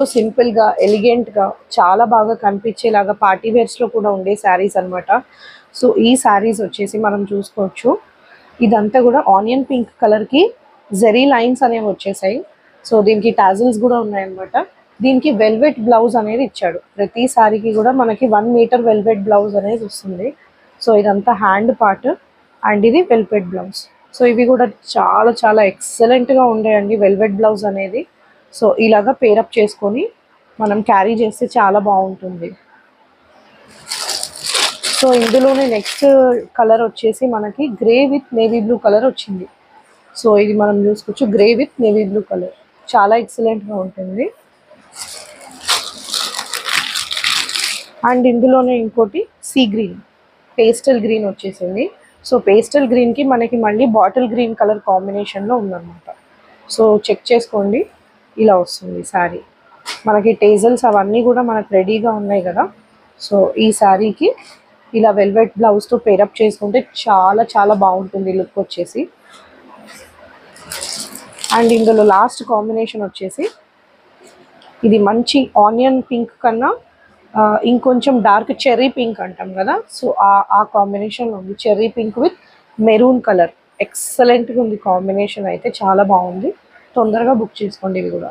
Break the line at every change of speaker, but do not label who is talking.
సింపుల్గా ఎలిగెంట్గా చాలా బాగా కనిపించేలాగా పార్టీ వేర్స్లో కూడా ఉండే శారీస్ అనమాట. సో ఈ శారీస్ వచ్చేసి మనం చూసుకోవచ్చు, ఇదంతా కూడా ఆనియన్ పింక్ కలర్కి జెరీ లైన్స్ అనేవి వచ్చేసాయి. సో దీనికి టాజిల్స్ కూడా ఉన్నాయన్నమాట. దీనికి వెల్వెట్ బ్లౌజ్ అనేది ఇచ్చాడు. ప్రతి శారీకి కూడా మనకి 1 మీటర్ వెల్వెట్ బ్లౌజ్ అనేది వస్తుంది. సో ఇదంతా హ్యాండ్ పార్ట్ అండ్ ఇది వెల్వెట్ బ్లౌజ్. సో ఇవి కూడా చాలా చాలా ఎక్సలెంట్గా ఉండేయండి వెల్వెట్ బ్లౌజ్ అనేది. సో ఇలాగా పేరప్ చేసుకొని మనం క్యారీ చేస్తే చాలా బాగుంటుంది. సో ఇందులోనే నెక్స్ట్ కలర్ వచ్చేసి మనకి grey with navy blue colour వచ్చింది. సో ఇది మనం చూసుకోవచ్చు, grey with navy blue colour చాలా ఎక్సలెంట్గా ఉంటుంది. అండ్ ఇందులోనే ఇంకోటి సీ గ్రీన్, పేస్టల్ గ్రీన్ వచ్చేసింది. సో పేస్టల్ గ్రీన్కి మనకి మళ్ళీ బాటిల్ గ్రీన్ కలర్ కాంబినేషన్లో ఉందన్నమాట. సో చెక్ చేసుకోండి, ఇలా వస్తుంది శారీ. మనకి టేజల్స్ అవన్నీ కూడా మనకు రెడీగా ఉన్నాయి కదా. సో ఈ శారీకి ఇలా వెల్వెట్ బ్లౌజ్తో పేరప్ చేసుకుంటే చాలా చాలా బాగుంటుంది లుక్ వచ్చేసి. అండ్ ఇందులో లాస్ట్ కాంబినేషన్ వచ్చేసి ఇది మంచి ఆనియన్ పింక్ కన్నా ఇంకొంచెం డార్క్ చెర్రీ పింక్ అంటాం కదా. సో ఆ కాంబినేషన్లో ఉంది, cherry pink with maroon colour. ఎక్సలెంట్గా ఉంది కాంబినేషన్, అయితే చాలా బాగుంది. తొందరగా బుక్ చేసుకోండి ఇవి కూడా.